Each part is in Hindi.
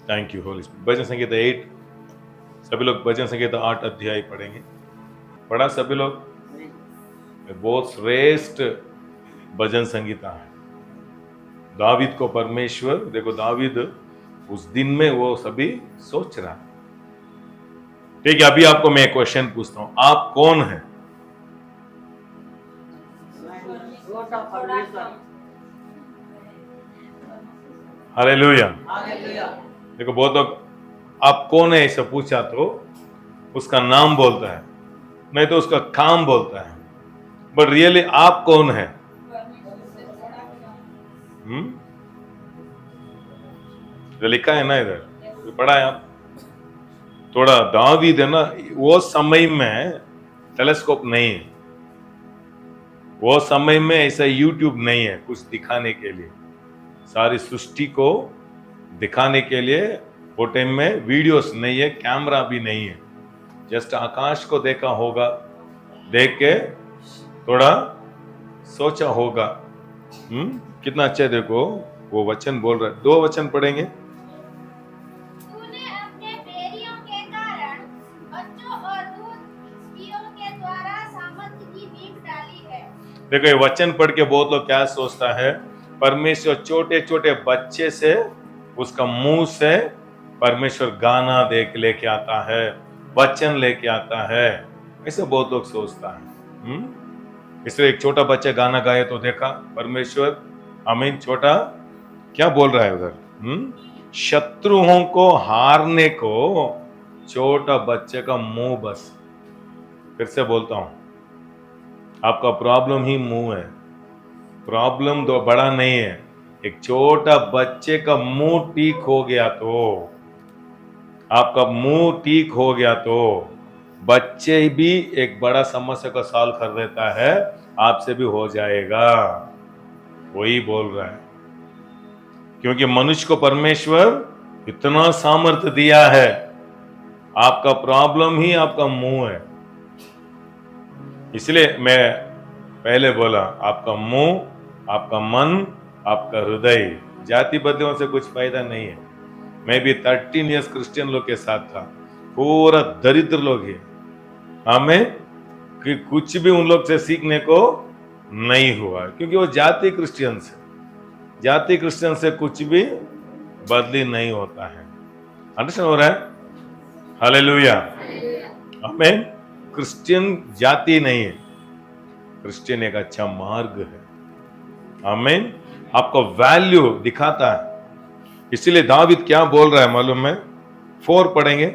Thank you holy spirit. भजन संगीता 8, सभी लोग भजन संगीता 8 अध्याय पढ़ेंगे। पढ़ा सभी लोग? बहुत श्रेष्ठ भजन संगीता है। दावीद को परमेश्वर, देखो दावीद उस दिन में वो सभी सोच रहा। ठीक है, अभी आपको मैं क्वेश्चन पूछता हूं, आप कौन है? हालेलुया। देखो बहुत लोग आप कौन है ऐसा पूछा तो उसका नाम बोलता है, नहीं तो उसका काम बोलता है, बट रियली आप कौन है? जो लिखा है ना इधर, तो पढ़ा है आप? थोड़ा दावीद है ना, वो समय में टेलीस्कोप नहीं है, वो समय में ऐसा यूट्यूब नहीं है कुछ दिखाने के लिए, सारी सृष्टि को दिखाने के लिए वो टाइम में वीडियोस नहीं है, कैमरा भी नहीं है, जस्ट आकाश को देखा होगा, देख के थोड़ा सोचा होगा। कितना अच्छा है, देखो वो वचन बोल रहा है। 2 वचन पढ़ेंगे। तूने अपने बैरियों के कारण बच्चों और दूध स्त्रियों के द्वारा सामर्थ्य की नींव डाली है। देखो ये वचन पढ़ के बहुत लोग क्या सोचता है, परमेश्वर छोटे छोटे बच्चे से, उसका मुंह से परमेश्वर गाना देख लेके आता है, वचन लेके आता है, ऐसे बहुत लोग सोचता है। इसलिए एक छोटा बच्चा गाना गाए तो देखा परमेश्वर, आमीन, छोटा क्या बोल रहा है उधर? शत्रुओं को हारने को छोटा बच्चे का मुंह बस। फिर से बोलता हूं, आपका प्रॉब्लम ही मुंह है, प्रॉब्लम तो बड़ा नहीं है। एक छोटा बच्चे का मुंह ठीक हो गया तो, आपका मुंह ठीक हो गया तो बच्चे भी एक बड़ा समस्या का सॉल्व कर देता है, आपसे भी हो जाएगा। वही बोल रहा है, क्योंकि मनुष्य को परमेश्वर इतना सामर्थ्य दिया है। आपका प्रॉब्लम ही आपका मुंह है। इसलिए मैं पहले बोला, आपका मुंह, आपका मन, आपका हृदय, जाति बदलों से कुछ फायदा नहीं है। मैं भी 13 इयर्स क्रिश्चियन लोग के साथ था, पूरा दरिद्र लोग है, हमें कि कुछ भी उन लोग से सीखने को नहीं हुआ, क्योंकि वो जाति क्रिश्चियन से कुछ भी बदली नहीं होता है। अंडरस्टैंड हो रहा है? हालेलुया, आमीन। क्रिश्चियन जाति नहीं है, क्रिश्चियन एक अच्छा मार्ग है, आमीन, आपको वैल्यू दिखाता है। इसीलिए दावीद क्या बोल रहा है मालूम है? 4 पढ़ेंगे,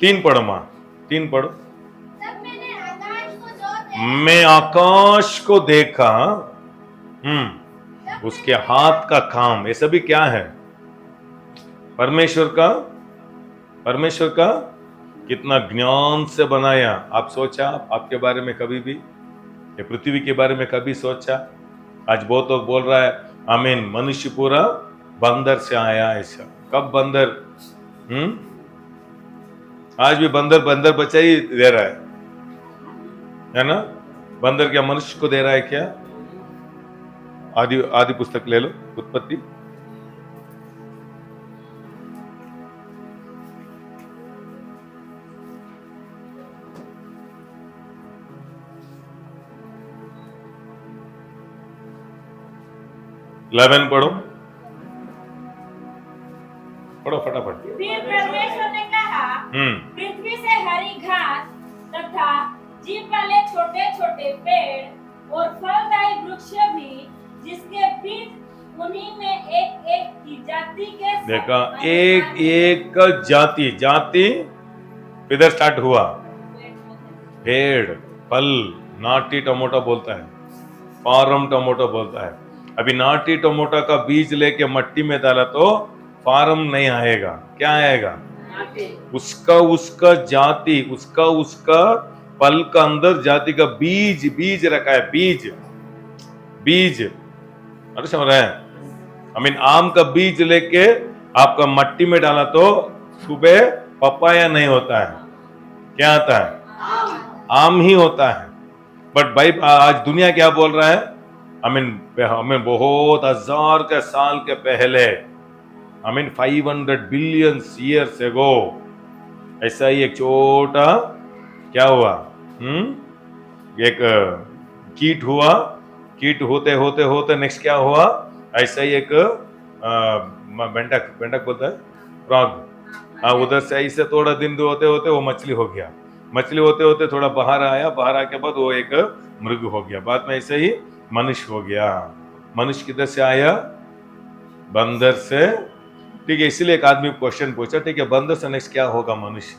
3 पढ़ो मां, 3 पढ़ो। तब मैंने आकाश को जो देखा, मैं आकाश को देखा, उसके हाथ का काम, ये सभी क्या है? परमेश्वर का कितना ज्ञान से बनाया। आप सोचा आपके बारे में कभी भी, ये पृथ्वी के बारे में कभी सोचा? आज बहुत लोग बोल रहा है, आमीन, मनुष्य पूरा बंदर से आया। ऐसा कब बंदर? आज भी बंदर बच्चा ही दे रहा है ना? बंदर क्या मनुष्य को दे रहा है क्या? आदि पुस्तक ले लो, उत्पत्ति। इलेवन पढ़ो फटाफट। फिर परमेश्वर ने कहा, पृथ्वी से हरी घास तथा जीव वाले छोटे छोटे पेड़ और फलदायी वृक्ष भी, जिसके बीज उन्हीं में एक एक की जाति के, देखा, एक एक जाति किधर स्टार्ट हुआ? पेड़, फल, नाटी टमोटो बोलता है, फार्म टमोटो बोलता है। अभी नाटी टमोटो का बीज लेके मट्टी में डाला तो फार्म नहीं आएगा, क्या आएगा? उसका जाति, उसका फल का अंदर जाति का बीज रखा है, बीज समझ रहे हैं? आई मीन, आम का बीज लेके आपका मट्टी में डाला तो सुबह पपाया नहीं होता है, क्या आता है? आम ही होता है। बट भाई आज दुनिया क्या बोल रहा है? आई मीन बहुत 1000 के साल के पहले I mean 500 billion years ago ऐसा ही एक छोटा क्या हुआ, एक कीट हुआ, कीट होते होते होते नेक्स्ट क्या हुआ, ऐसा ही एक बेंडक बेंडक बोलता है फ्रॉग, हाँ उधर से ऐसे थोड़ा दिन होते होते वो मछली हो गया, मछली होते होते थोड़ा बाहर आया, बाहर आके बाद वो एक मृग हो गया, बाद में ऐसे ही मनुष्य हो गया। मनुष्य किधर से आया, बंदर से, ठीक है। इसीलिए एक आदमी क्वेश्चन पूछा, ठीक है बंदर से नेक्स्ट क्या होगा मनुष्य,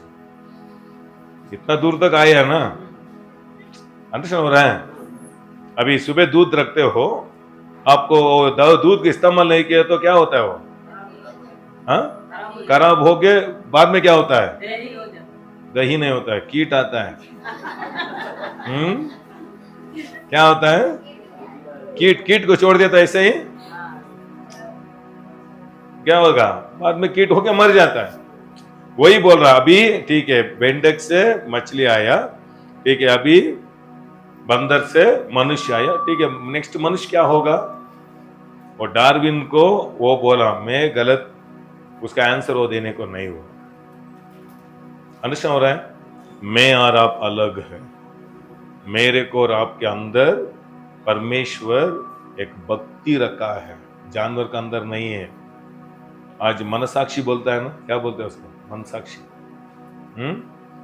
इतना दूर तक आया है ना, अंडरस्टैंड हो रहा है। अभी सुबह दूध रखते हो, आपको दूध इस्तेमाल नहीं किया तो क्या होता है वो, हाँ खराब हो गए, बाद में क्या होता है, दही नहीं होता है, कीट आता है, क्या होता है, कीट, कीट को छोड़ दिया तो ऐसे ही क्या होगा, बाद में कीट होके मर जाता है। वही बोल रहा अभी, ठीक है बेंडक से मछली आया, ठीक है अभी बंदर से मनुष्य आया, ठीक है नेक्स्ट मनुष्य क्या होगा, और डार्विन को वो बोला मैं गलत, उसका आंसर वो देने को नहीं हुआ। अंडरस्टैंड हो रहा है, मैं और आप अलग है, मेरे को और आपके अंदर परमेश्वर एक भक्ति रखा है, जानवर का अंदर नहीं है। आज मनसाक्षी बोलता है ना, क्या बोलते हैं उसको, मनसाक्षी।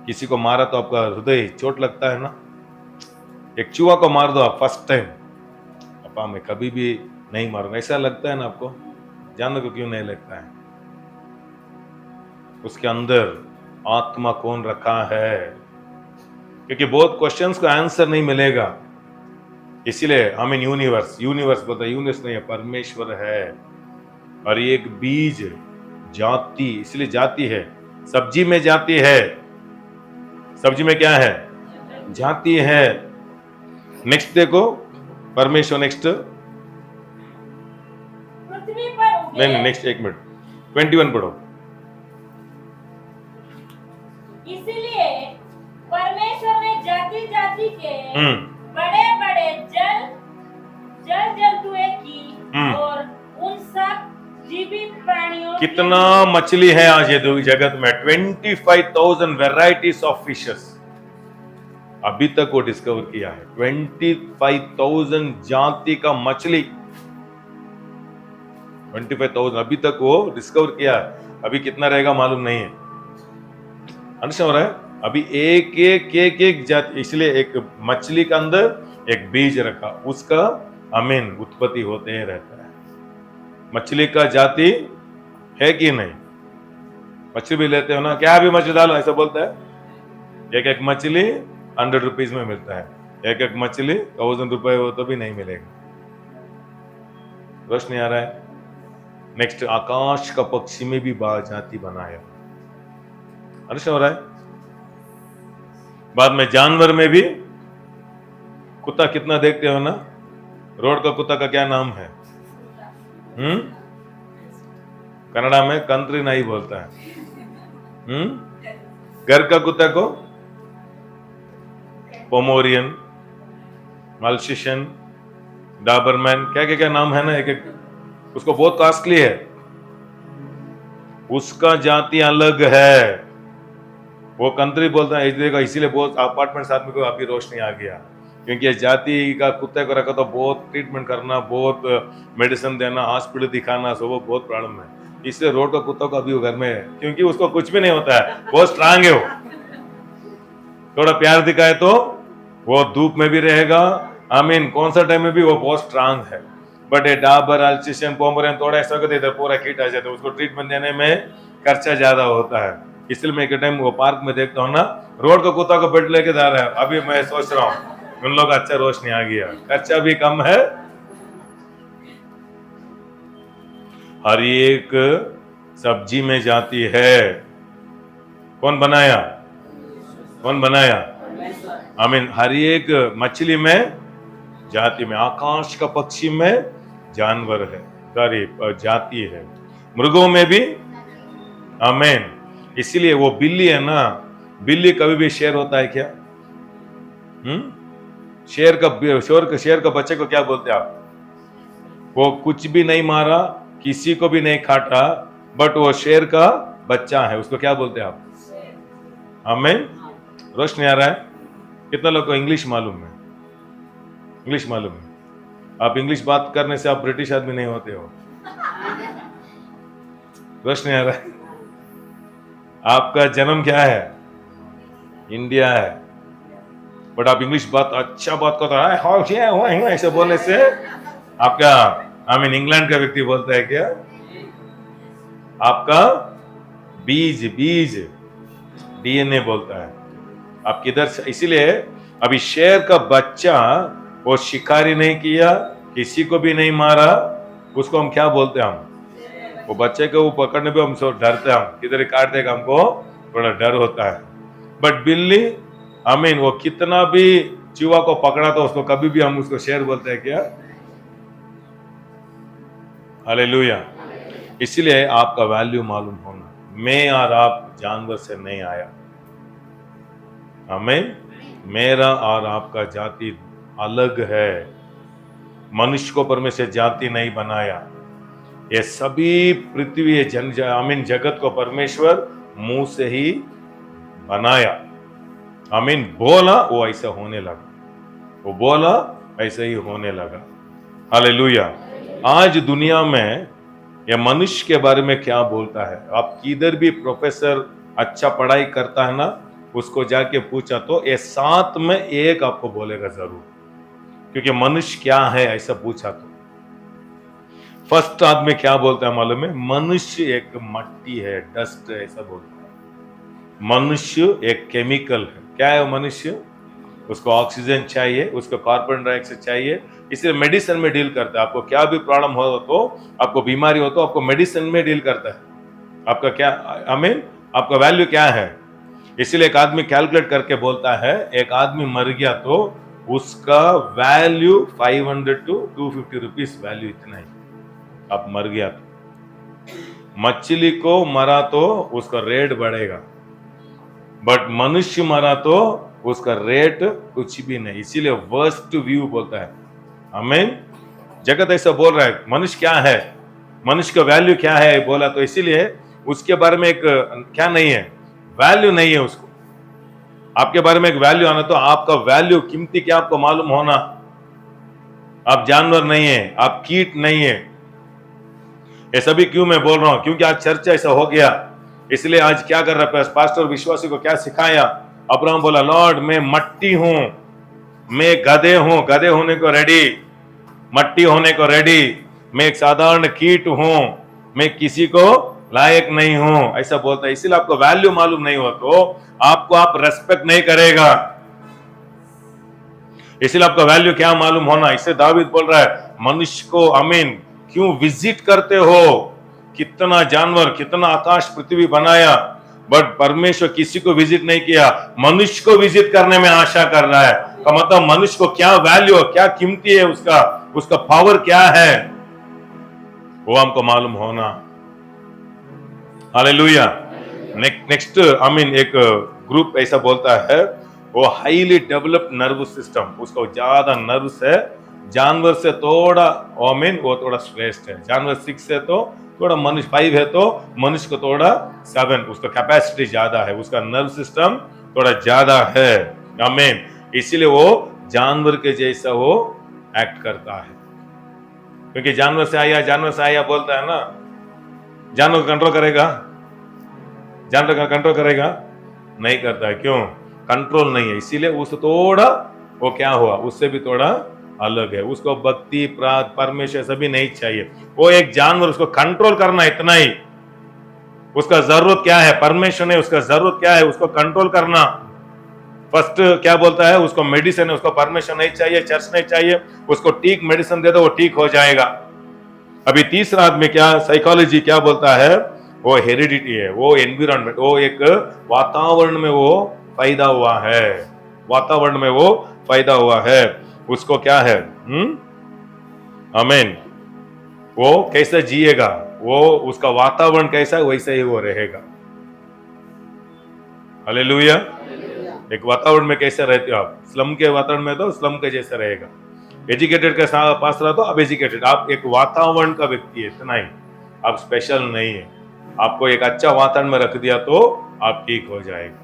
किसी को मारा तो आपका हृदय चोट लगता है ना, एक चूहा को मार दो आप फर्स्ट टाइम, अपा मैं कभी भी नहीं मारूंगा, ऐसा लगता है ना आपको, जानवर को क्यों नहीं लगता है, उसके अंदर आत्मा कौन रखा है, क्योंकि बहुत क्वेश्चंस को आंसर नहीं मिलेगा, इसीलिए हमें यूनिवर्स, यूनिवर्स बोलता है, यूनिवर्स नहीं है परमेश्वर है, और एक बीज जाति, इसलिए जाति है, सब्जी में जाति है, सब्जी में क्या है, जाति है। नेक्स्ट देखो परमेश्वर, नेक्स्ट पृथ्वी पर उगे, नहीं नेक्स्ट एक मिनट 21 पढ़ो। इसलिए परमेश्वर ने जाति जाति के बड़े बड़े जल जंतुओं की और उन सब जीवित प्राणियों, कितना मछली है आज ये जगत में, 25,000 वेराइटीज ऑफ फिशेस अभी तक वो डिस्कवर किया है, 25,000 जाति का मछली, 25,000 अभी तक वो डिस्कवर किया है, अभी कितना रहेगा मालूम नहीं है। अंडरस्टैंड हो रहा है, अभी एक जाति, इसलिए एक मछली के अंदर एक बीज रखा, उसका अमीन उत्पत्ति होते ही रहता है। मछली का जाति है कि नहीं, मछली भी लेते हो ना, क्या भी मछली डालो ऐसा बोलता है, एक एक मछली 100 रुपीज में मिलता है, एक एक मछली 1000 रुपए हो तो भी नहीं मिलेगा। रोशनी आ रहा है। नेक्स्ट आकाश का पक्षी में भी जाति बनाया, अंडरस्टैंड हो रहा है। बाद में जानवर में भी, कुत्ता कितना देखते हो ना, रोड का कुत्ता का क्या नाम है, कन्नड़ा में कंत्री नहीं बोलता है, घर का कुत्ता को पोमोरियन, मल्शिशन, डाबरमैन, क्या क्या क्या नाम है ना, एक एक उसको बहुत कॉस्टली है, उसका जाति अलग है, वो कंट्री बोलता है देखा, इसीलिए बहुत अपार्टमेंट आदमी को अभी रोशनी आ गया, क्योंकि ये जाति का कुत्ते को रखा तो बहुत ट्रीटमेंट करना, बहुत मेडिसिन देना, हॉस्पिटल दिखाना, सब वो बहुत प्रॉब्लम है, इसलिए रोड का कुत्ता को अभी वो घर में है, क्योंकि उसको कुछ भी नहीं होता है, बहुत स्ट्रांग है, वो थोड़ा प्यार दिखाए तो वो धूप में भी रहेगा, कौन सा टाइम में भी वो बहुत स्ट्रांग है। बट ये डाबर, अल्चिशन, पोमरेन थोड़ा ऐसा करते इधर पूरा कीट आ जाता है, उसको ट्रीटमेंट देने में खर्चा ज्यादा होता है, इसलिए मैं एक टाइम वो पार्क में देखता हूँ ना, रोड का कुत्ता को बेड लेके जा रहा है, अभी मैं सोच रहा हूँ उन लोग अच्छा रोशनी आ गया, खर्चा भी कम है। हर एक सब्जी में जाती है, कौन बनाया, कौन बनाया, हर एक मछली में जाति में, आकाश का पक्षी में जानवर है, गरीब जाति है, मृगों में भी, इसीलिए वो बिल्ली है ना, बिल्ली कभी भी शेर होता है क्या, शेर का बच्चे को क्या बोलते हैं आप, वो कुछ भी नहीं मारा, किसी को भी नहीं काटा, बट वो शेर का बच्चा है, उसको क्या बोलते हैं आप? आमीन। रोशनी आ रहा है? कितना लोग को इंग्लिश मालूम है? इंग्लिश मालूम है? आप इंग्लिश बात करने से आप ब्रिटिश आदमी नहीं होते हो। रोशनी आ रहा है? आपका जन्म क्या है? इंडिया है, बट आप इंग्लिश बात अच्छा बात करते हैं, ऐसे बोलने से आपका आमीन इंग्लैंड का व्यक्ति बोलता है क्या? आपका बीज डीएनए बोलता है आप किधर से। इसीलिए अभी शेर का बच्चा वो शिकारी नहीं किया, किसी को भी नहीं मारा, उसको हम क्या बोलते हैं? हम वो बच्चे को वो पकड़ने पे हम सब डरते हैं, हम किधर काट देगा हमको थोड़ा डर होता है। बट बिल्ली आमीन वो कितना भी चूहा को पकड़ा तो उसको कभी भी हम उसको शेर बोलते हैं क्या? हालेलुया। इसलिए आपका वैल्यू मालूम होना, मैं और आप जानवर से नहीं आया, आमीन। मेरा और आपका जाति अलग है, मनुष्य को परमेश्वर जाति नहीं बनाया। ये सभी पृथ्वी आमीन जगत को परमेश्वर मुंह से ही बनाया, आमीन। बोला वो ऐसा होने लगा, वो बोला ऐसा ही होने लगा। हालेलुया। आज दुनिया में ये मनुष्य के बारे में क्या बोलता है? आप किधर भी प्रोफेसर अच्छा पढ़ाई करता है ना, उसको जाके पूछा तो ये 7 में 1 आपको बोलेगा जरूर, क्योंकि मनुष्य क्या है ऐसा पूछा तो फर्स्ट आदमी क्या बोलता है मालूम है? मनुष्य एक मट्टी है, डस्ट है, ऐसा बोलता है। मनुष्य एक केमिकल है। क्या है वो मनुष्य? उसको ऑक्सीजन चाहिए, उसको कार्बन डाइऑक्साइड चाहिए, इसलिए मेडिसिन में डील करता है। आपको क्या भी प्रॉब्लम हो तो, आपको बीमारी हो तो आपको मेडिसिन में डील करता है। आपका क्या आमीन, आपका वैल्यू क्या है? इसलिए एक आदमी कैलकुलेट करके बोलता है, एक आदमी मर गया तो उसका वैल्यू 500 to 250 रुपीस वैल्यू, इतना ही। आप मर गया तो मछली को मरा तो उसका रेट बढ़ेगा, बट मनुष्य मरा तो उसका रेट कुछ भी नहीं। इसीलिए वर्स्ट व्यू बोलता है, आमीन। जगत ऐसा बोल रहा है मनुष्य क्या है, मनुष्य का वैल्यू क्या है बोला तो, इसीलिए उसके बारे में एक क्या नहीं है, वैल्यू नहीं है उसको। आपके बारे में एक वैल्यू आना तो आपका वैल्यू कीमती क्या आपको मालूम होना। आप जानवर नहीं है, आप कीट नहीं है। ये सभी क्यों मैं बोल रहा हूं? क्योंकि आज चर्चा ऐसा हो गया, इसलिए आज क्या कर रहा है पास्टर विश्वासी को क्या सिखाया? अब्राहम बोला लॉर्ड मैं मट्टी हूं, मैं गधे हूं, गधे होने को रेडी, मट्टी होने को रेडी, मैं एक साधारण कीट हूं, मैं किसी को लायक नहीं हूं, ऐसा बोलता है। इसीलिए आपको वैल्यू मालूम नहीं हो तो आपको आप रेस्पेक्ट नहीं करेगा। इसलिए आपका वैल्यू क्या मालूम होना। इससे दावीद बोल रहा है मनुष्य को आमीन क्यों विजिट करते हो? कितना जानवर, कितना आकाश पृथ्वी बनाया, बट परमेश्वर किसी को विजिट नहीं किया, मनुष्य को विजिट करने में आशा कर रहा है। का मतलब मनुष्य को क्या वैल्यू, क्या कीमती है, उसका पावर क्या है, वो हमको मालूम होना। हालेलुया। नेक्स्ट आमीन एक ग्रुप ऐसा बोलता है वो हाईली डेवलप्ड नर्व सिस्टम, उसको ज्यादा नर्व्स है। जानवर से थोड़ा आमीन वो थोड़ा श्रेष्ठ है। जानवर 6 है तो थोड़ा मनुष्य 5 है तो मनुष्य को थोड़ा 7, उसका कैपेसिटी ज्यादा है, उसका नर्व सिस्टम थोड़ा ज्यादा है, आमीन। इसीलिए वो जानवर के जैसा वो एक्ट करता है, क्योंकि जानवर से आया बोलता है ना। जानवर कंट्रोल करेगा? जानवर का कंट्रोल करेगा? नहीं करता है। क्यों? कंट्रोल नहीं है। इसीलिए उससे थोड़ा वो क्या हुआ, उससे भी थोड़ा अलग है। उसको भक्ति परमेश्वर सभी नहीं चाहिए। वो एक जानवर, उसको कंट्रोल करना इतना ही। उसका जरूरत क्या है? परमेश्वर ने उसका जरूरत क्या है? उसको कंट्रोल करना। फर्स्ट क्या बोलता है? उसको मेडिसिन है, उसको परमेश्वर नहीं चाहिए, चर्च नहीं चाहिए, उसको ठीक मेडिसिन दे दो, वो ठीक हो जाएगा। अभी तीसरा आदमी क्या, साइकोलॉजी क्या बोलता है? वो हेरिडिटी है, वो एनवायरनमेंट, वो एक वातावरण में वो पैदा हुआ है, वातावरण में वो पैदा हुआ है। उसको क्या है? आमीन। वो कैसे जिएगा, वो उसका वातावरण कैसा है वैसे ही वो रहेगा। हालेलुया। एक वातावरण में कैसे रहते हो आप? स्लम के वातावरण में तो स्लम के जैसे रहेगा। एजुकेटेड के पास रहा तो अब एजुकेटेड। आप एक वातावरण का व्यक्ति है, इतना ही, आप स्पेशल नहीं है। आपको एक अच्छा वातावरण में रख दिया तो आप ठीक हो जाएगा।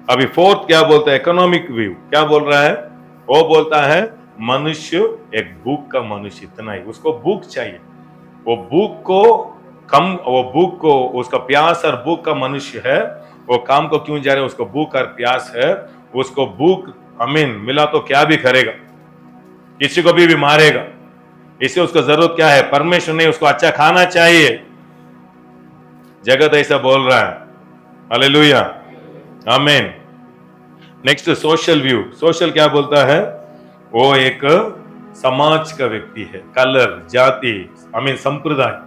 अभी फोर्थ क्या बोलता है, इकोनॉमिक व्यू क्या बोल रहा है, वो बोलता है मनुष्य एक भूख का मनुष्य, इतना ही उसको भूख चाहिए। वो भूख को उसका प्यास और भूख का मनुष्य है, वो काम को क्यों जा रहा है, उसको भूख और प्यास है, उसको भूख मिला तो क्या भी करेगा, किसी को भी मारेगा, इससे उसको जरूरत क्या है, परमेश्वर नहीं, उसको अच्छा खाना चाहिए। जगत ऐसा बोल रहा है, हालेलुया, आमीन। नेक्स्ट सोशल व्यू, सोशल क्या बोलता है, वो एक समाज का व्यक्ति है, कलर, जाति, संप्रदाय।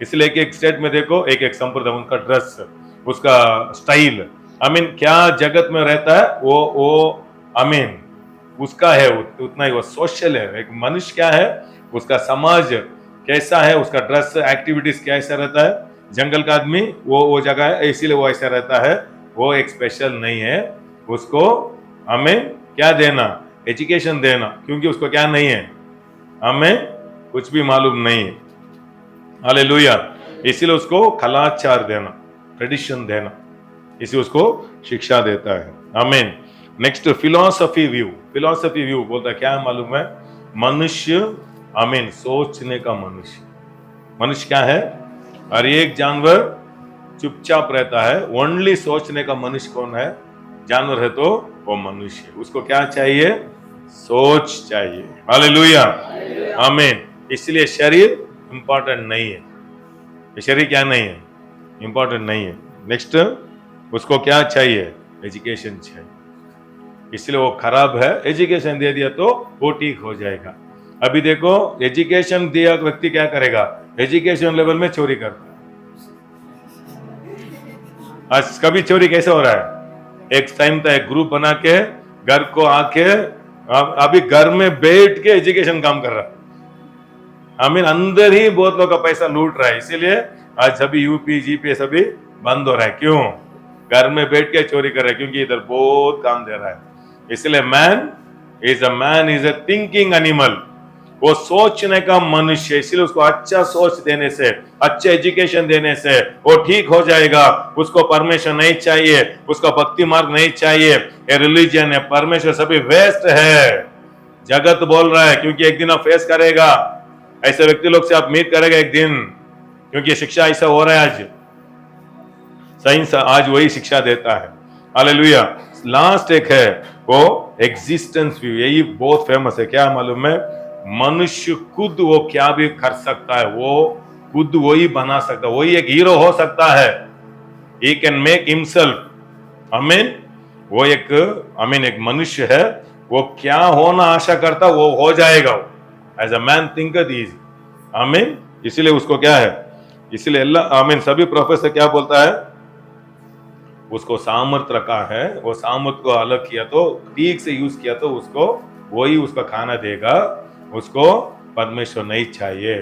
इसलिए एक स्टेट में देखो एक एक संप्रदाय, उनका ड्रेस, उसका स्टाइल, क्या जगत में रहता है वो उसका है उतना ही वो सोशल है। एक मनुष्य क्या है, उसका समाज कैसा है, उसका ड्रेस, एक्टिविटीज कैसा रहता है, जंगल का आदमी वो जगह है इसीलिए वो ऐसा रहता है, वो एक स्पेशल नहीं है। उसको हमें क्या देना, एजुकेशन देना, क्योंकि उसको क्या नहीं है, हमें कुछ भी मालूम नहीं है, हालेलुया। इसीलिए उसको कलाचार देना, ट्रेडिशन देना, इसी उसको शिक्षा देता है, आमीन। Next philosophy view, philosophy view बोलता है क्या है मालूम है, मनुष्य सोचने का मनुष्य। मनुष्य क्या है, हर एक जानवर चुपचाप रहता है, ओनली सोचने का मनुष्य कौन है, जानवर है तो वो मनुष्य, उसको क्या चाहिए, सोच चाहिए, हालेलुया, आमीन। इसलिए शरीर इंपॉर्टेंट नहीं है, शरीर क्या नहीं है, इंपॉर्टेंट नहीं है। नेक्स्ट उसको क्या चाहिए, एजुकेशन चाहिए, इसलिए वो खराब है, एजुकेशन दे दिया तो वो ठीक हो जाएगा। अभी देखो एजुकेशन दिया व्यक्ति क्या करेगा, एजुकेशन लेवल में चोरी करता है। आज कभी चोरी कैसे हो रहा है, एक टाइम था एक ग्रुप बना के घर को आके अभी घर में बैठ के एजुकेशन काम कर रहा है, अंदर ही बहुत लोग का पैसा लूट रहा है। इसीलिए आज सभी यूपी जीपी सभी बंद हो रहा है, क्यों, घर में बैठ के चोरी कर रहा है, क्योंकि इधर बहुत काम दे रहा है। इसलिए man is a thinking animal, वो सोचने का मनुष्य, इसलिए उसको अच्छा सोच देने से, अच्छे एजुकेशन देने से वो ठीक हो जाएगा। उसको परमेश्वर नहीं चाहिए, उसको भक्ति मार्ग नहीं चाहिए, ये रिलीजन है, परमेश्वर सभी वेस्ट है। जगत बोल रहा है, क्योंकि एक दिन आप फेस करेगा, ऐसे व्यक्ति लोग से आप मीट करेगा एक दिन, क्योंकि शिक्षा ऐसा हो रहा है। आज साइंस आज वही शिक्षा देता है, हालेलुया। लास्ट एक है वो एग्जिस्टेंस व्यू, यही बहुत फेमस है, क्या मालूम है, मनुष्य खुद वो क्या भी कर सकता है, वो खुद वही बना सकता है, वही एक हीरो हो सकता है, he can make himself, वो एक मनुष्य है, वो क्या होना आशा करता वो हो जाएगा, एज अ मैन थिंकeth इजी, इसीलिए उसको क्या है, इसलिए अल्लाह सभी प्रोफेसर क्या बोलता है, उसको सामर्थ्य रखा है, वो सामर्थ्य को अलग किया तो ठीक से यूज किया तो उसको वही उसका खाना देगा, उसको परमेश्वर नहीं चाहिए।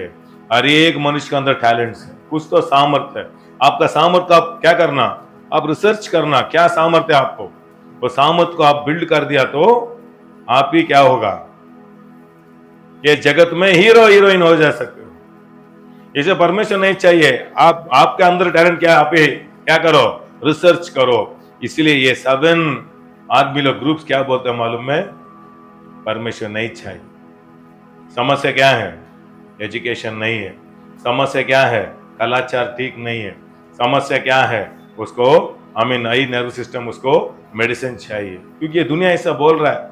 हर एक मनुष्य के अंदर टैलेंट्स है, कुछ तो सामर्थ्य है, आपका सामर्थ्य आप क्या करना, आप रिसर्च करना क्या सामर्थ्य है आपको, वो सामर्थ्य को आप बिल्ड कर दिया तो आप ही क्या होगा, ये जगत में हीरो हीरोइन हो जा सकते हो। इसे परमेश्वर नहीं चाहिए, आपके अंदर टैलेंट क्या है, आप क्या करो, रिसर्च करो। इसलिए ये 7 आदमी लोग ग्रुप्स क्या बोलते हैं मालूम है, परमेश्वर नहीं चाहिए। समस्या क्या है, एजुकेशन नहीं है, समस्या क्या है, कलाचार ठीक नहीं है, समस्या क्या है, उसको नई नर्वस सिस्टम, उसको मेडिसिन चाहिए, क्योंकि ये दुनिया ऐसा बोल रहा है।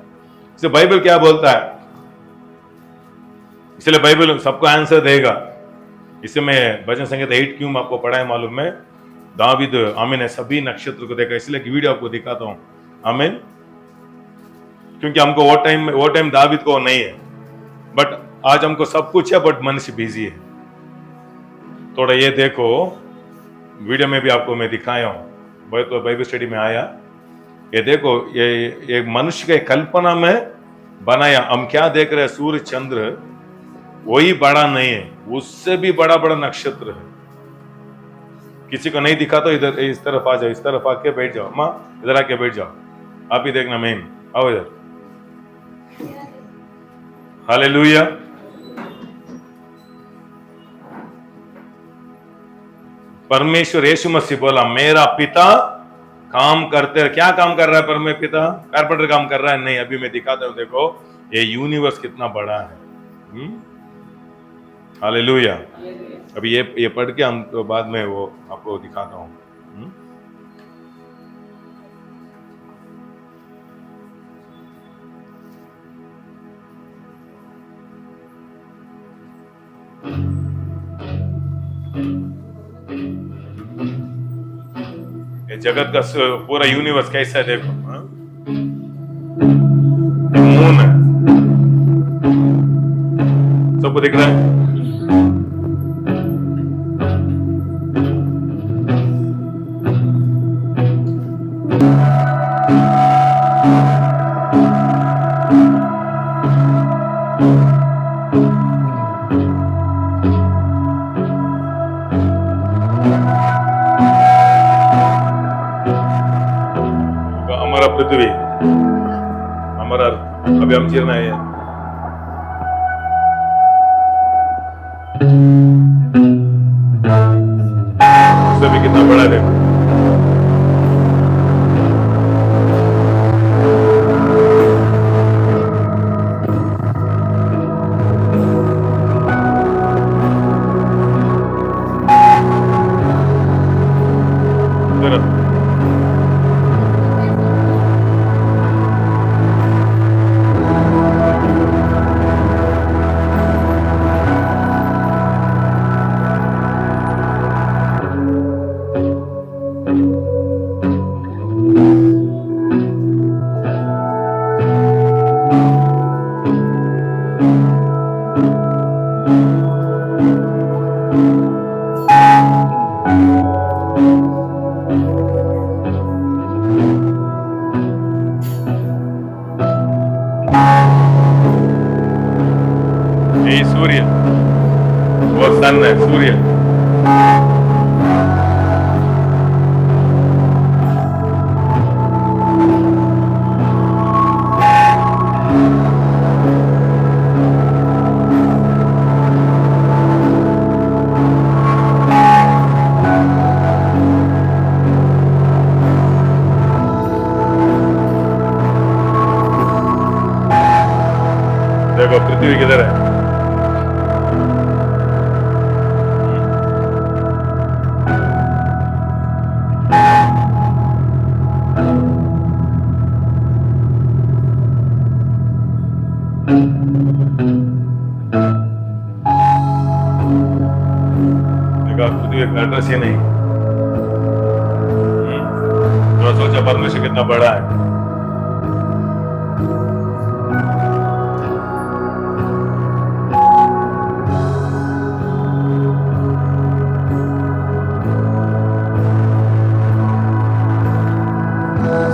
इसलिए बाइबल क्या बोलता है, इसलिए बाइबल सबको आंसर देगा। इसे मैं भजन संगीत 8 क्यों आपको पढ़ा है मालूम है, दावीद ने सभी नक्षत्र को देखा, इसलिए कि वीडियो आपको दिखाता हूं, क्योंकि हमको वो टाइम दावीद को नहीं है, बट आज हमको सब कुछ है, बट मनुष्य बिजी है। थोड़ा ये देखो, वीडियो में भी आपको मैं दिखाया हूं, तो बाइबल स्टडी में आया, ये देखो, ये मनुष्य के कल्पना में बनाया। हम क्या देख रहे हैं, सूर्य चंद्र वही बड़ा नहीं है, उससे भी बड़ा बड़ा नक्षत्र है। किसी को नहीं दिखा तो इधर इस तरफ आ जाओ, इस तरफ आके बैठ जाओ, माँ इधर आके बैठ जाओ, आप ही देखना, मैम आओ इधर, हालेलुया। परमेश्वर यीशु मसीह बोला मेरा पिता काम करते, क्या काम कर रहा है परमेश्वर पिता? कारपेंटर काम कर रहा है? नहीं, अभी मैं दिखाता हूं, देखो ये यूनिवर्स कितना बड़ा है। हालेलुया। अभी ये पढ़ के हम तो बाद में वो आपको दिखाता हूं। ये जगत का पूरा यूनिवर्स कैसा है देखो। मून है, सबको दिख रहा है? पृथ्वी हमारा अभी हम जीना है, उससे भी कितना बड़ा है। यही सूर्य, वो सन है, सूर्य। देखो पृथ्वी किधर है? एड्रेस ही नहीं। तो सोचा परमेश्वर कितना बड़ा है।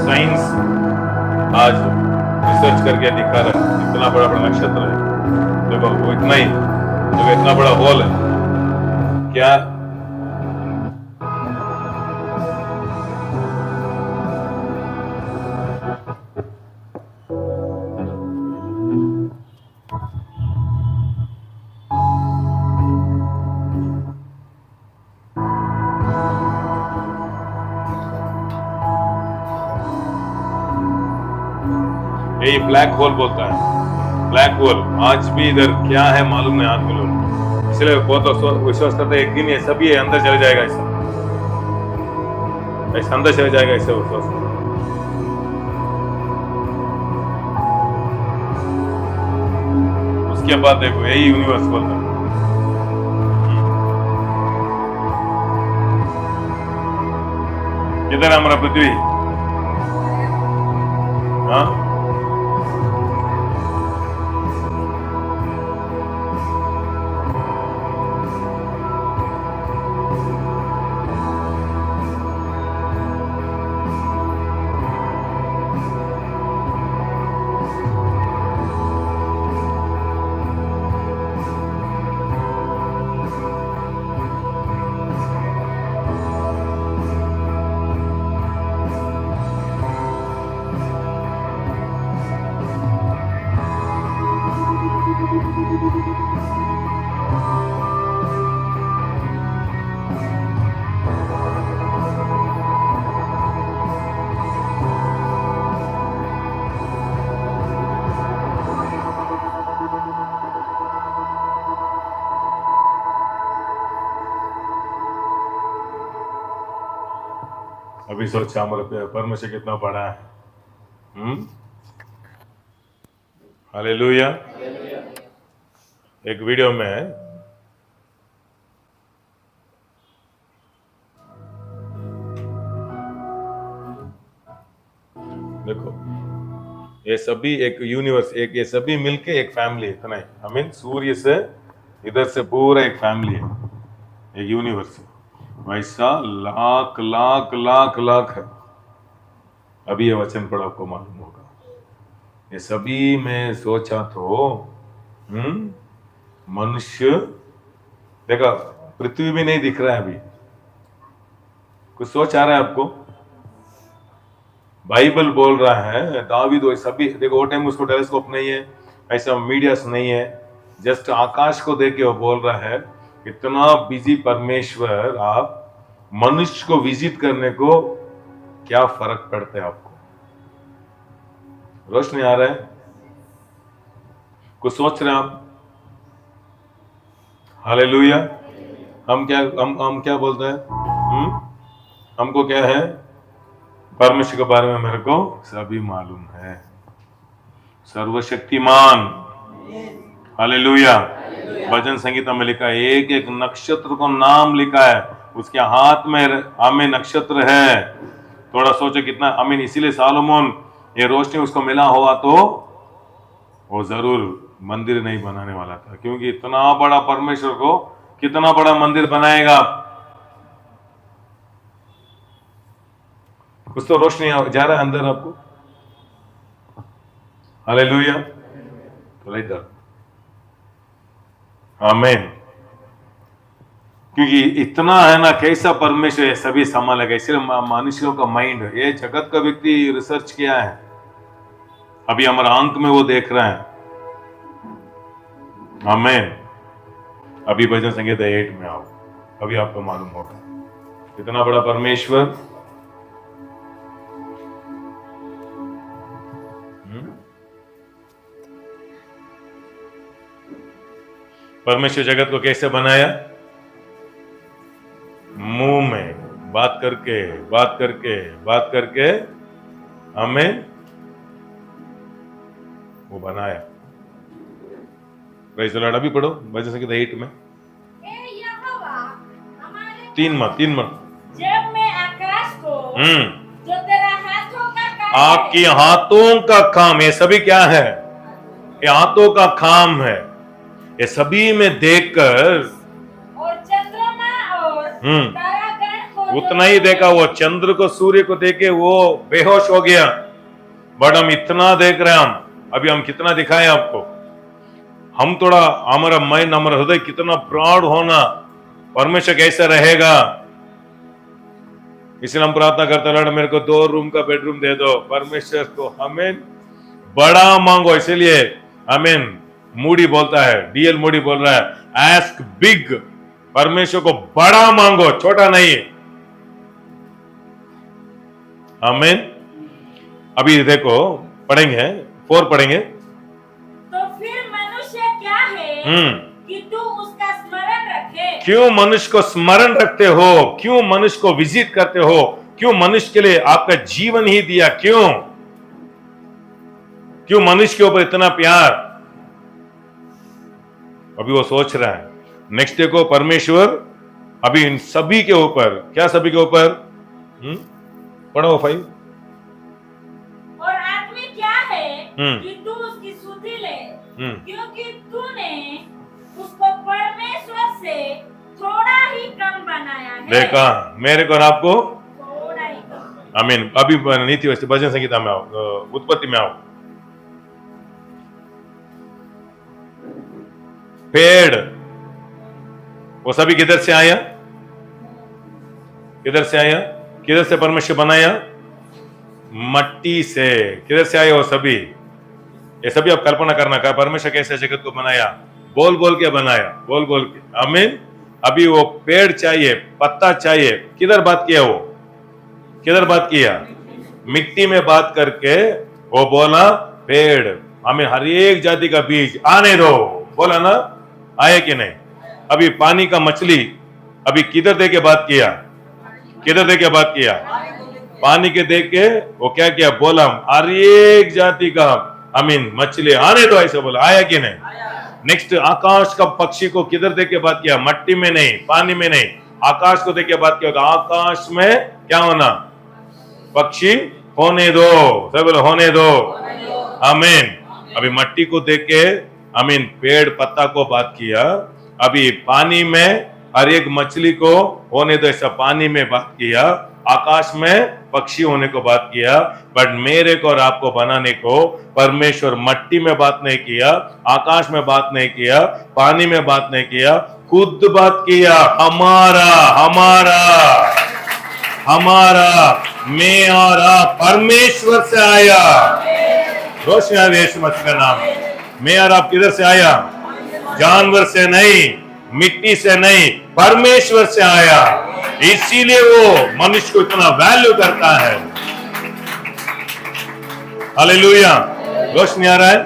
साइंस आज रिसर्च करके दिखा रहा है इतना बड़ा बड़ा नक्षत्र है। देखो वो इतना ही, देखो इतना बड़ा होल है क्या? यही ब्लैक होल बोलता है। ब्लैक होल आज भी इधर क्या है मालूम नहीं आदमी लोग, इसलिए बहुत लोग विश्वास करते हैं एक दिन ये सभी अंदर चले जाएगा, ऐसा अंदर चले जाएगा, ऐसे विश्वास। उसके बाद देखो यही यूनिवर्स बोलता है। किधर है हमारा पृथ्वी? हाँ, अभी सोचा हमारे परमेश्वर कितना बड़ा है। हालेलुया। एक वीडियो में देखो, ये सभी एक यूनिवर्स, एक ये सभी मिलके एक फैमिली है, इतना ही। आई मीन सूर्य से इधर से पूरा एक फैमिली है, एक यूनिवर्स है। वैसा लाख लाख लाख लाख है। अभी ये वचन पढ़ो, आपको मालूम होगा। ये सभी में सोचा तो मनुष्य, देखा पृथ्वी भी नहीं दिख रहा है अभी। कुछ सोच आ रहा है आपको? बाइबल बोल रहा है दावीद, वो सभी देखो, वो टाइम उसको टेलीस्कोप नहीं है, ऐसा मीडियास नहीं है, जस्ट आकाश को देख के वो बोल रहा है, इतना बिजी परमेश्वर, आप मनुष्य को विजिट करने को क्या फर्क पड़ता है आपको? रोशनी आ रहा है? कुछ सोच रहे हैं आप? हालेलुया। हम क्या बोलते हैं? हमको क्या है? परमेश्वर के बारे में मेरे को सभी मालूम है, सर्वशक्तिमान। हालेलुया। भजन संगीता में लिखा है, एक एक नक्षत्र को नाम लिखा है, उसके हाथ में आमीन नक्षत्र है। थोड़ा सोचो कितना आमीन। इसीलिए सालोमोन, ये रोशनी उसको मिला हुआ तो वो जरूर मंदिर नहीं बनाने वाला था, क्योंकि इतना बड़ा परमेश्वर को कितना बड़ा मंदिर बनाएगा? कुछ तो रोशनी जा रहा है अंदर आपको। हालेलुया। तो इधर आमीन। क्योंकि इतना है ना, कैसा परमेश्वर ये सभी संभालेगा। इसलिए मनुष्यों का माइंड, ये जगत का व्यक्ति रिसर्च किया है, अभी हमारा आंख में वो देख रहा है। आमीन। अभी भजन संगीता 8 में आओ, अभी आपको मालूम होगा इतना बड़ा परमेश्वर। परमेश्वर जगत को कैसे बनाया? मुंह में बात करके बात करके बात करके हमें वो बनाया। Praise the Lord. अभी पढ़ो भजन संगीता 8 में 3 मत। जब मैं आकाश को जो तेरा हाथों का काम आपके हाथों का काम, ये सभी क्या है? ये हाथों का काम है। ये सभी में देखकर और चंद्रमा और तारागण को उतना ही देखा, वो चंद्र को सूर्य को देखे वो बेहोश हो गया। बट हम इतना देख रहे हैं, हम अभी हम कितना दिखाए आपको? हम थोड़ा हमारा माइंड, हमारा हृदय कितना प्राउड होना, परमेश्वर कैसा रहेगा। इसलिए हम प्रार्थना करते लॉर्ड मेरे को 2 रूम का बेडरूम दे दो। परमेश्वर को हमें बड़ा मांगो। इसीलिए आमीन मूडी बोलता है, डीएल मूडी बोल रहा है, आस्क बिग। परमेश्वर को बड़ा मांगो, छोटा नहीं। आमीन। अभी देखो पढ़ेंगे 4 पढ़ेंगे। तो फिर मनुष्य क्या है कि तू उसका स्मरण रखे? क्यों मनुष्य को स्मरण रखते हो? क्यों मनुष्य को विजिट करते हो? क्यों मनुष्य के लिए आपका जीवन ही दिया? क्यों मनुष्य के ऊपर इतना प्यार? अभी वो सोच रहा है। नेक्स्ट देखो, परमेश्वर अभी इन सभी के ऊपर, क्या सभी के ऊपर? पढ़ो 5। और आदमी क्या है कि तू उसकी सुधि ले, क्योंकि तूने उसको परमेश्वर से थोड़ा ही कम बनाया है। देखा, मेरे को और आपको थोड़ा ही कम। आमीन। अभी नीति वैसे भजन संगीता में आओ, उत्पत्ति में आओ। पेड़ वो सभी किधर से आया? किधर से आया? किधर से परमेश्वर बनाया? मट्टी से। किधर से आया वो सभी? ये सभी आप कल्पना करना का परमेश्वर कैसे जगत को बनाया, बोल बोल के बनाया, बोल बोल के। आमीन। अभी वो पेड़ चाहिए, पत्ता चाहिए, किधर बात किया? वो किधर बात किया? मिट्टी में बात करके वो बोला पेड़, हमें हर एक जाति का बीज आने दो, बोला ना? आए कि नहीं? अभी पानी का मछली अभी किधर दे के बात किया? किधर दे के बात किया? पानी के देख के वो क्या किया, बोला हर एक जाति का मछली आने दो, ऐसे बोला। आया कि नहीं? नेक्स्ट आकाश का पक्षी को किधर देख के बात किया? मट्टी में नहीं, पानी में नहीं, आकाश को देख के बात किया। आकाश में क्या होना? पक्षी होने दो, सब बोलो होने दो। आमीन। अभी मट्टी को देख के पेड़ पत्ता को बात किया। अभी पानी में हर एक मछली को होने दो, ऐसा पानी में बात किया। आकाश में पक्षी होने को बात किया। बट मेरे को और आपको बनाने को परमेश्वर मट्टी में बात नहीं किया, आकाश में बात नहीं किया, पानी में बात नहीं किया, खुद बात किया। हमारा हमारा हमारा मैं और आप परमेश्वर से आया। रोशनी आ रही है यीशु मसीह का नाम। मैं और आप किधर से आया? जानवर से नहीं, मिट्टी से नहीं, परमेश्वर से आया। इसीलिए वो मनुष्य को इतना वैल्यू करता है। हालेलुया। रोशनी आ रहा है?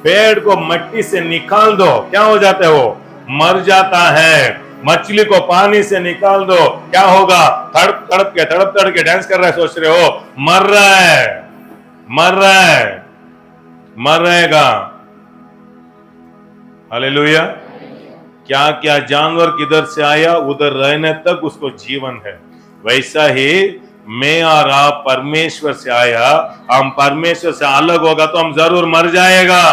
पेड़ को मिट्टी से निकाल दो, क्या हो जाता है? वो मर जाता है। मछली को पानी से निकाल दो, क्या होगा? तड़प तड़प के डांस कर रहा है, सोच रहे हो मर रहा है, मर रहा है, मर रहेगा। हालेलुया। क्या क्या जानवर किधर से आया, उधर रहने तक उसको जीवन है। वैसा ही मैं और आप परमेश्वर से आया, हम परमेश्वर से अलग होगा तो हम जरूर मर जाएगा।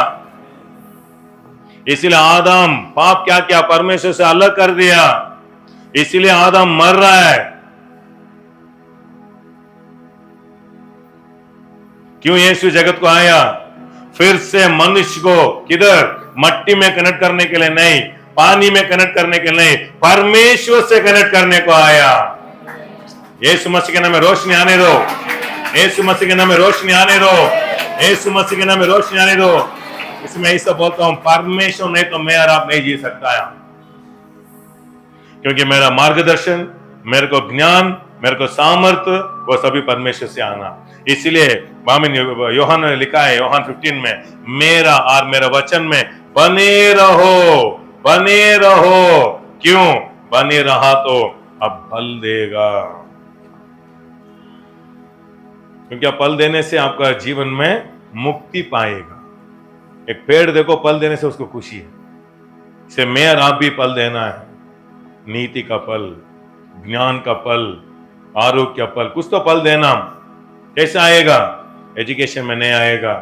इसीलिए आदम पाप क्या क्या परमेश्वर से अलग कर दिया, इसीलिए आदम मर रहा है। क्यों यीशु जगत को आया? फिर से मनुष्य को किधर? मट्टी में कनेक्ट करने के लिए नहीं, पानी में कनेक्ट करने के लिए नहीं, परमेश्वर से कनेक्ट करने को आया। यीशु मसीह के नाम में रोशनी आने दो, यीशु मसीह के नाम में रोशनी आने दो, यीशु मसीह के नाम में रोशनी आने दो। इसमें ऐसा बोलता हूं, परमेश्वर नहीं तो मैं और आप नहीं जी सकता है। क्योंकि मेरा मार्गदर्शन, मेरे को ज्ञान, मेरे को सामर्थ्य, वो सभी परमेश्वर से आना। इसलिए यूहन्ना ने लिखा है, यूहन्ना 15 में, मेरा और मेरा वचन में बने रहो, बने रहो। क्यों? बने रहा तो अब फल देगा। क्योंकि अब फल देने से आपका जीवन में मुक्ति पाएगा। एक पेड़ देखो, फल देने से उसको खुशी है। इसे मैं और आप भी फल देना है। नीति का फल, ज्ञान का फल, आरोग्य का फल, कुछ तो फल देना। कैसे आएगा? एजुकेशन में नहीं आएगा।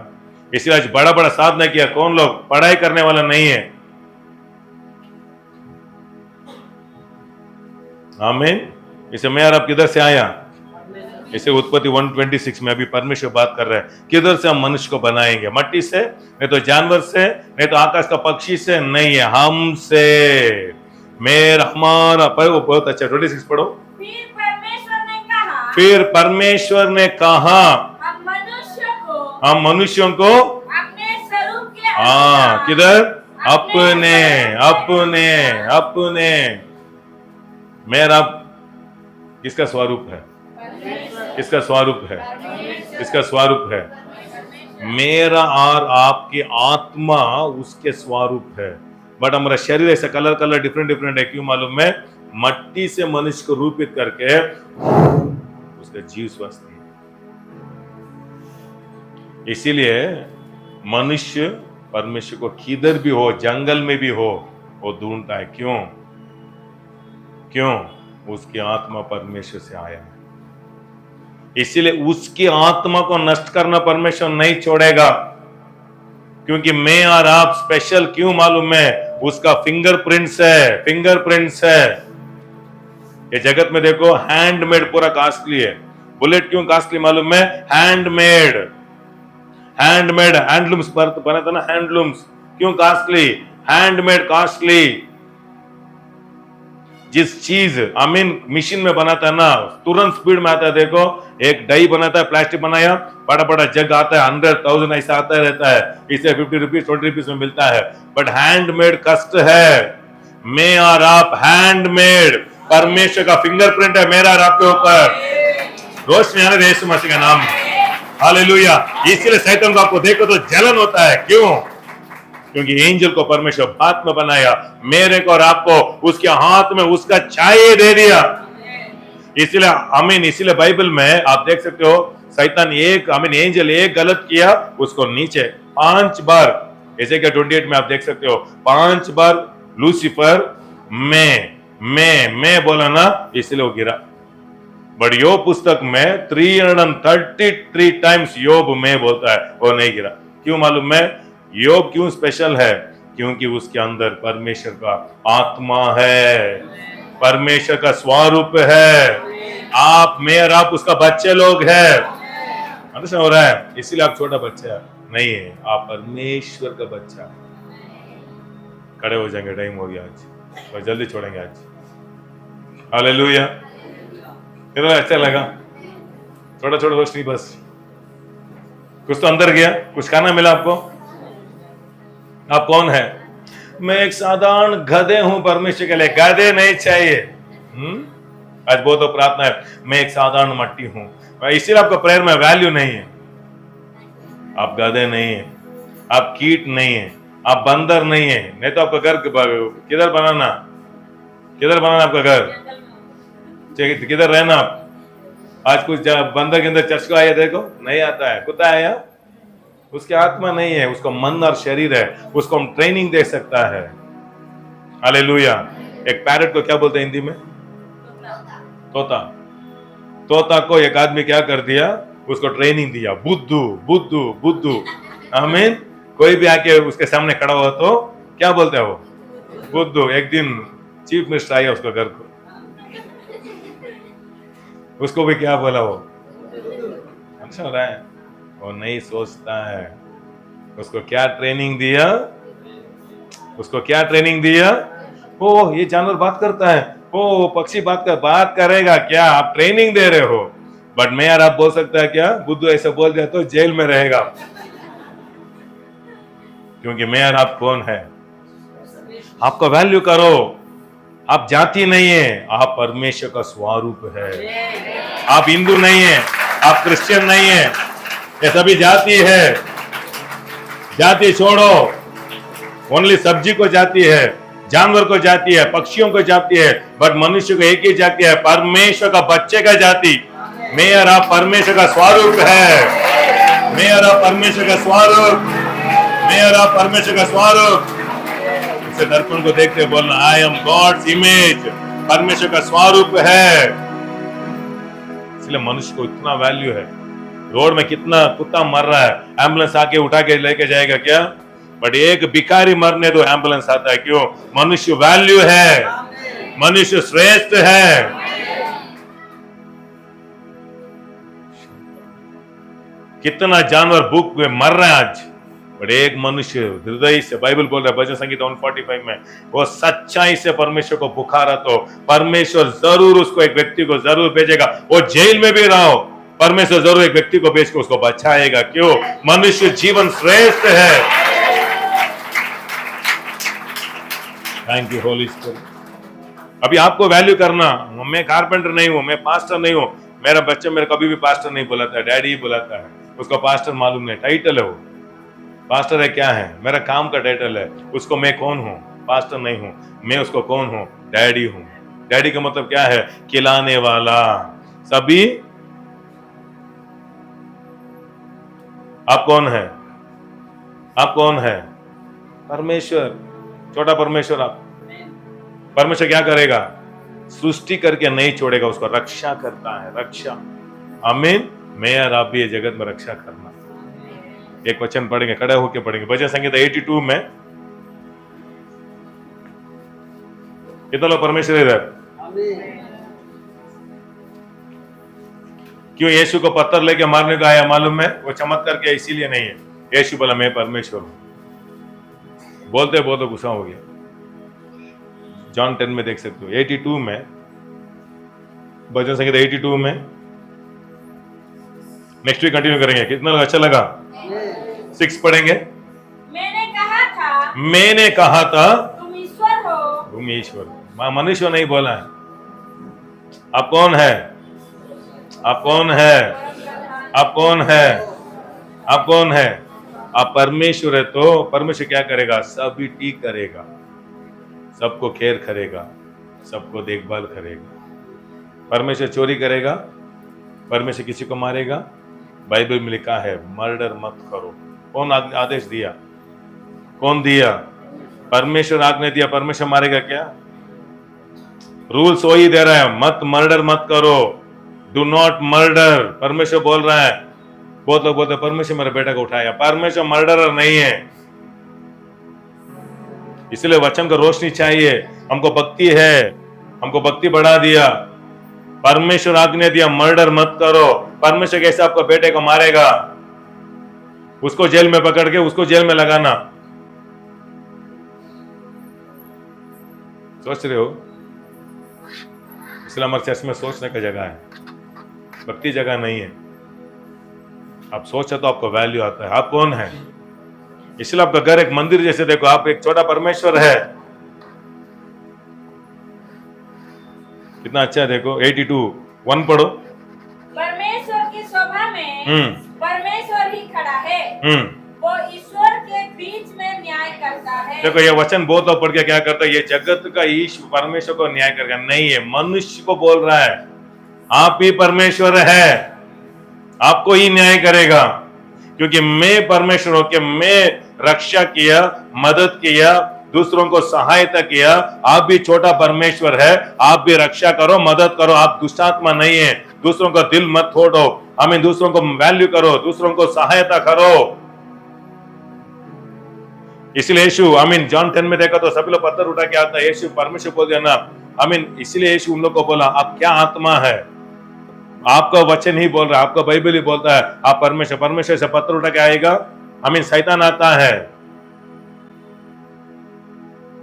इसलिए आज बड़ा बड़ा साधना किया, कौन लोग? पढ़ाई करने वाला नहीं है। आमीन। इसे मैं और आप किधर से आया? इसे उत्पत्ति 1:26 में अभी परमेश्वर बात कर रहे हैं, किधर से हम मनुष्य को बनाएंगे? मट्टी से, नहीं तो जानवर से, नहीं तो आकाश का पक्षी से, नहीं है, हमसे। मेरा हमारा बहुत अच्छा। 26 पढ़ो। फिर परमेश्वर ने कहा हम मनुष्यों को अपने स्वरूप के अनुसार, किधर? अपने अपने अपने। मेरा किसका स्वरूप है? किसका स्वरूप है? किसका स्वरूप है? मेरा और आपकी आत्मा उसके स्वरूप है। बट हमारा शरीर ऐसा कलर डिफरेंट है। क्यों मालूम है? मट्टी से मनुष्य को रूपित करके उसका जीव स्वस्थ है। इसीलिए मनुष्य परमेश्वर को किधर भी हो, जंगल में भी हो, वो ढूंढता है। क्यों? क्यों? उसकी आत्मा परमेश्वर से आया है। इसीलिए उसकी आत्मा को नष्ट करना परमेश्वर नहीं छोड़ेगा। क्योंकि मैं और आप स्पेशल क्यों मालूम है? उसका फिंगरप्रिंट्स है, फिंगरप्रिंट्स है। ये जगत में देखो, हैंडमेड पूरा कॉस्टली है। बुलेट क्यों कॉस्टली मालूम है? हैंडमेड, हैंडमेड, हैंडलूम्स पर बना था ना, हैंडलूम्स क्यों कॉस्टली? Handmade costly. जिस चीज मशीन में बनाता है ना, तुरंत स्पीड में आता है। देखो, एक डाई बनाता है, प्लास्टिक बनाया, बड़ा बड़ा जग आता है, 100,000 ऐसा आता रहता है। इसे 50 रुपीज 20 रुपीज में मिलता है। बट हैंडमेड कष्ट है। मैं और आप हैंडमेड, परमेश्वर का फिंगरप्रिंट है मेरा और आपके ऊपर। रोशनी आने दे यीशु मसीह का नाम। हालेलुया। इसलिए शैतान को आपको देखो तो जलन होता है। क्यों? क्योंकि एंजल को परमेश्वर हाथ में बनाया, मेरे को और आपको उसके हाथ में उसका छाया दे दिया। इसलिए आमीन, इसीलिए बाइबल में आप देख सकते हो शैतान एंजल एक गलत किया उसको नीचे 5 बार, ऐसे क्या 28 में आप देख सकते हो 5 बार लूसीफर मैं बोला ना, इसलिए वो गिरा। बट योग पुस्तक में 333 टाइम्स योग में बोलता है, वो नहीं गिरा। क्यों मालूम है? योग क्यों स्पेशल है? क्योंकि उसके अंदर परमेश्वर का आत्मा है, परमेश्वर का स्वरूप है। आप मैं और आप उसका बच्चे लोग हैं। अंडरस्टैंड हो रहा है? इसीलिए आप छोटा बच्चा नहीं है, आप परमेश्वर का बच्चा। खड़े हो जाएंगे, टाइम हो गया आज और जल्दी छोड़ेंगे आज। हालेलुया। कितना अच्छा लगा, छोटा छोटा रोशनी, बस कुछ तो अंदर गया, कुछ खाना मिला आपको। आप कौन है? मैं एक साधारण गधे हूं परमेश्वर के लिए। गधे नहीं चाहिए। आज बहुत तो प्रार्थना है, मैं एक साधारण मट्टी हूं, इसीलिए आपका प्रेयर में वैल्यू नहीं है। आप गधे नहीं है, आप कीट नहीं है, आप बंदर नहीं है। नहीं तो आपका घर किधर बनाना आपका घर, किधर रहना आप? आज कुछ बंदर के अंदर चर्च को आया, देखो नहीं आता है। कुत्ता आया, उसकी आत्मा नहीं है, उसको मन और शरीर है, उसको हम ट्रेनिंग दे सकता है। हालेलुया। एक पैरट को क्या बोलते हैं हिंदी में? तोता। तोता को एक आदमी क्या कर दिया? उसको ट्रेनिंग दिया, बुद्धू बुद्धू बुद्धू। आमीन। कोई भी आके उसके सामने खड़ा हुआ तो क्या बोलते हैं वो? बुद्धू। एक दिन चीफ मिनिस्टर आया उसको घर को, उसको भी क्या बोला वो? अच्छा हो रहा है, वो नहीं सोचता है। उसको क्या ट्रेनिंग दिया? उसको क्या ट्रेनिंग दिया? ओ ये जानवर बात करता है, ओ पक्षी बात करेगा क्या? आप ट्रेनिंग दे रहे हो। बट मैं यार आप बोल सकता है क्या? बुद्धू ऐसा बोल दिया तो जेल में रहेगा। क्योंकि मैं यार आप कौन है? आपका वैल्यू करो। आप जाति नहीं है, आप परमेश्वर का स्वरूप है। आप हिंदू नहीं है, आप क्रिश्चियन नहीं है, ये सभी जाति है। जाति छोड़ो, ओनली सब्जी को जाति है, जानवर को जाति है, पक्षियों को जाति है, बट मनुष्य को एक ही जाति है, परमेश्वर का बच्चे का जाति। मैं और आप परमेश्वर का स्वरूप है। मैं और आप परमेश्वर का स्वरूप, मैं और आप परमेश्वर का स्वरूप। उसे दर्पण को देखते बोलना, आई एम गॉड्स इमेज, परमेश्वर का स्वरूप है। इसलिए मनुष्य को इतना वैल्यू है। रोड में कितना कुत्ता मर रहा है, एम्बुलेंस आके उठा के लेके जाएगा क्या? बट एक भिखारी मरने दो, एम्बुलेंस आता है। क्यों? मनुष्य वैल्यू है, मनुष्य श्रेष्ठ है। कितना जानवर भूख में मर रहा है आज, बट एक मनुष्य हृदय से, बाइबल बोल रहा है भजन संगीत 145 में, वो सच्चाई से परमेश्वर को पुकारा तो परमेश्वर जरूर उसको, एक व्यक्ति को जरूर भेजेगा। वो जेल में भी रहा हो, परमेश्वर जरूर एक व्यक्ति को भेज के उसको बचाएगा। क्यों? मनुष्य जीवन श्रेष्ठ है। Thank you holy spirit. अभी आपको वैल्यू करना, मैं कारपेंटर नहीं हूं, मैं पास्टर नहीं हूं, मेरा बच्चा मेरा कभी भी पास्टर नहीं बुलाता है, डैडी ही बुलाता है। उसको पास्टर मालूम नहीं, टाइटल है वो। पास्टर है क्या है? मेरा काम का टाइटल है। उसको मैं कौन हूं? पास्टर नहीं हूं, मैं उसको कौन हूं? डैडी हूं। डैडी का मतलब क्या है? खिलाने वाला। सभी आप कौन है? आप कौन है? परमेश्वर, छोटा परमेश्वर। आप परमेश्वर क्या करेगा? सृष्टि करके नहीं छोड़ेगा, उसको रक्षा करता है, रक्षा। आमीन। मैं और आप भी ये जगत में रक्षा करना। एक वचन पढ़ेंगे, खड़े होकर पढ़ेंगे, भजन संगीत 82 में। कितना लोग परमेश्वर इधर? क्यों यीशु को पत्थर लेके मारने को आया मालूम है? वो चमत्कार किया इसीलिए नहीं है। यीशु बोला मैं परमेश्वर हूं। बोलते बोलते गुस्सा हो गया। जॉन 10 में देख सकते हो, 82 में, भजन संगीत 82 में। नेक्स्ट वीक कंटिन्यू करेंगे। कितना लोग अच्छा लगा? 6 पढ़ेंगे। मैंने कहा था तुम ईश्वर हो। तुम ईश्वर। मनुष्य नहीं बोला है। आप कौन है? आप कौन है? आप कौन है? आप कौन है? आप परमेश्वर है। तो परमेश्वर क्या करेगा? सभी ठीक करेगा, सबको खेर करेगा, सबको देखभाल करेगा। परमेश्वर चोरी करेगा, परमेश्वर किसी को मारेगा। बाइबल में लिखा है मर्डर मत करो। कौन आदेश दिया? कौन दिया? परमेश्वर आज्ञा दिया। परमेश्वर मारेगा क्या? रूल्स वही दे रहा है, मत मर्डर मत करो, डू नॉट मर्डर। परमेश्वर बोल रहा है। बहुत लोग बोलते परमेश्वर मेरे बेटा को उठाया। परमेश्वर मर्डरर नहीं है। इसलिए वचन को रोशनी चाहिए। हमको भक्ति है, हमको भक्ति बढ़ा दिया। परमेश्वर आज्ञा दिया मर्डर मत करो। परमेश्वर कैसे आपको बेटे को मारेगा? उसको जेल में पकड़ के उसको जेल में लगाना। सोच रहे हो? इसलिए हमारे चर्च में सोचने का जगह है, भक्ति जगह नहीं है। आप सोचा तो आपको वैल्यू आता है। आप कौन है? इसलिए आपका घर एक मंदिर जैसे देखो। आप एक छोटा परमेश्वर है। कितना अच्छा है देखो। 82:1 पढ़ो। परमेश्वर की शोभा में परमेश्वर ही खड़ा है। वो ईश्वर के बीच में न्याय करता है। देखो ये वचन बहुत लोग पढ़ के क्या करता है, ये जगत का ईश्वर परमेश्वर को न्याय करेगा। नहीं है, मनुष्य को बोल रहा है आप ही परमेश्वर है, आपको ही न्याय करेगा। क्योंकि मैं परमेश्वर होकर मैं रक्षा किया, मदद किया, दूसरों को सहायता किया। आप भी छोटा परमेश्वर है, आप भी रक्षा करो, मदद करो। आप दुष्टात्मा नहीं है। दूसरों का दिल मत तोड़ो, हमें दूसरों को वैल्यू करो, दूसरों को सहायता करो। इसलिए यीशु जॉन 10 में देखा तो सभी लोग पत्थर उठा के आता है। यीशु परमेश्वर बोल दिया ना, इसलिए यीशु उन लोग को बोला आप क्या आत्मा है? आपका वचन ही बोल रहा है, आपका बाइबल ही बोलता है आप परमेश्वर से पत्थर उठा के आएगा। शैतान आता है।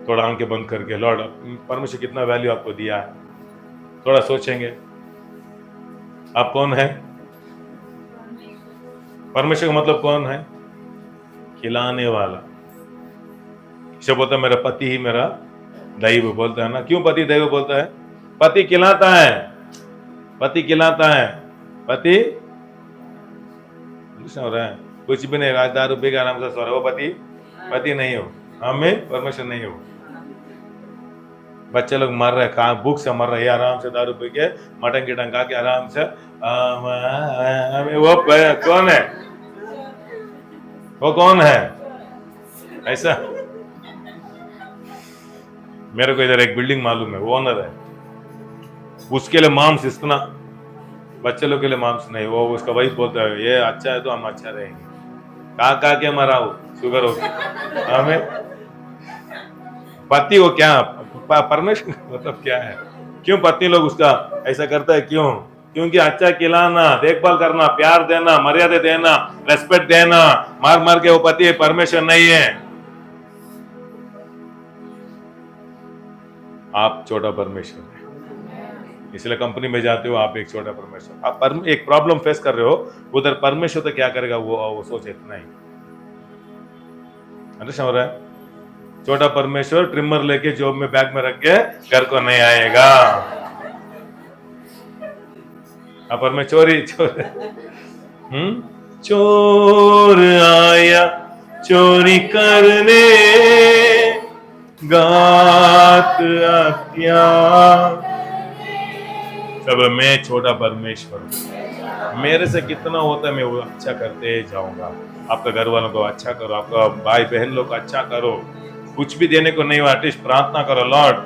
थोड़ा आंखें बंद करके लॉर्ड परमेश्वर कितना वैल्यू आपको दिया है, थोड़ा सोचेंगे आप कौन है? परमेश्वर का मतलब कौन है? खिलाने वाला। इसे बोलता है मेरा पति ही मेरा दैव बोलता है ना। क्यों पति दैव बोलता है? पति खिलाता है, पति खिलाता है। पति हो रहा है कुछ भी नहीं, दारू पी के आराम से सो रहा है, वो पति नहीं हो। हमें परमेश्वर नहीं हो। बच्चे लोग मर रहे, कहा भूख से मर रहे हैं, आराम से दारू पी के मटन गिटन खा के आराम से। वो कौन है? वो कौन है ऐसा? मेरे को इधर एक बिल्डिंग मालूम है, वो ओनर है। उसके लिए मांस इतना, बच्चे लोग के लिए मांस नहीं। वो उसका वाइफ बोलता है ये अच्छा है तो हम अच्छा रहेंगे। का के मरा हो, शुगर हो गया। हमें पति को क्या परमेश्वर मतलब क्या है? क्यों पत्नी लोग उसका ऐसा करता है? क्यों? क्योंकि अच्छा खिलाना, देखभाल करना, प्यार देना, मर्यादा देना, रेस्पेक्ट देना। मार मार के वो पति परमेश्वर नहीं है। आप छोटा परमेश्वर है। इसलिए कंपनी में जाते हो आप एक छोटा परमेश्वर। आप एक प्रॉब्लम फेस कर रहे हो, उधर परमेश्वर तो क्या करेगा वो सोचे इतना ही। अंडरस्टैंड हो रहा है? छोटा परमेश्वर ट्रिमर लेके जॉब में बैग में रख के घर को नहीं आएगा। पर मैं चोर आया चोरी करने गात आज्ञा। सब मैं छोटा परमेश्वर हूं, मेरे से कितना होता है मैं वो अच्छा करते जाऊंगा। आपका घर वालों को अच्छा करो, आपका भाई बहन लोग को अच्छा करो। कुछ भी देने को नहीं हो, एटलीस्ट प्रार्थना करो। लॉर्ड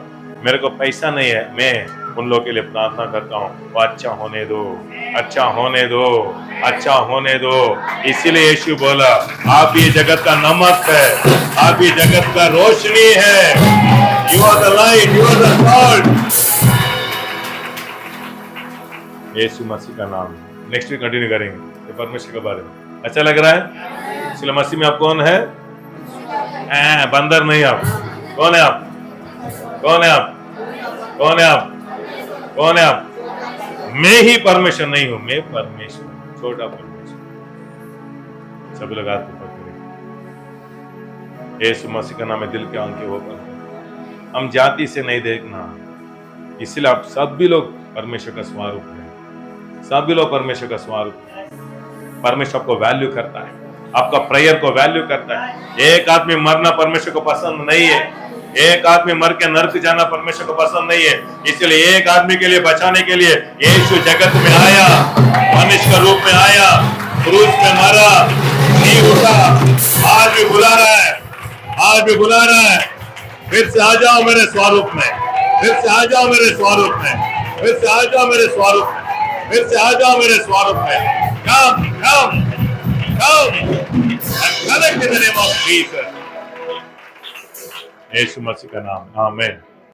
मेरे को पैसा नहीं है, मैं उन लोगों के लिए प्रार्थना करता हूँ वो अच्छा होने दो, अच्छा होने दो, अच्छा होने दो। इसीलिए यीशु बोला आप ये जगत का नमक है, आप ये जगत का रोशनी है। You are the light, you are the salt. यीशु मसीह का नाम। नेक्स्ट वीक कंटिन्यू करेंगे परमेश्वर के बारे में। अच्छा लग रहा है? इसलिए मसीह में आप कौन है? बंदर नहीं। आप कौन है? आप कौन है? आप कौन है? आप कौन है? आप मैं ही परमेश्वर नहीं हूं, मैं परमेश्वर, छोटा परमेश्वर। सभी लोग हाथ ऊपर करें। यीशु मसीह का नाम है। दिल के आंखें ओपन। हम जाति से नहीं देखना, इसलिए आप सभी लोग परमेश्वर का स्वरूप है। सभी लोग परमेश्वर का स्वरूप है। परमेश्वर आपको वैल्यू करता है, आपका प्रेयर को वैल्यू करता है। एक आदमी मरना परमेश्वर को पसंद नहीं है। एक आदमी मर के नरक जाना परमेश्वर को पसंद नहीं है, इसलिए एक आदमी के लिए बचाने के लिए यीशु जगत में आया, मनुष्य का रूप में आया, क्रूस में मरा, नहीं उठा। आज भी बुला रहा है, आज भी बुला रहा है, फिर से आ जाओ मेरे स्वरूप में, फिर से आ जाओ मेरे स्वरूप में, फिर से आ जाओ मेरे स्वरूप में, फिर से आ जाओ मेरे स्वरूप में। Come, come, come and connect in the name of Jesus. यीशु मसीह का नाम, आमीन।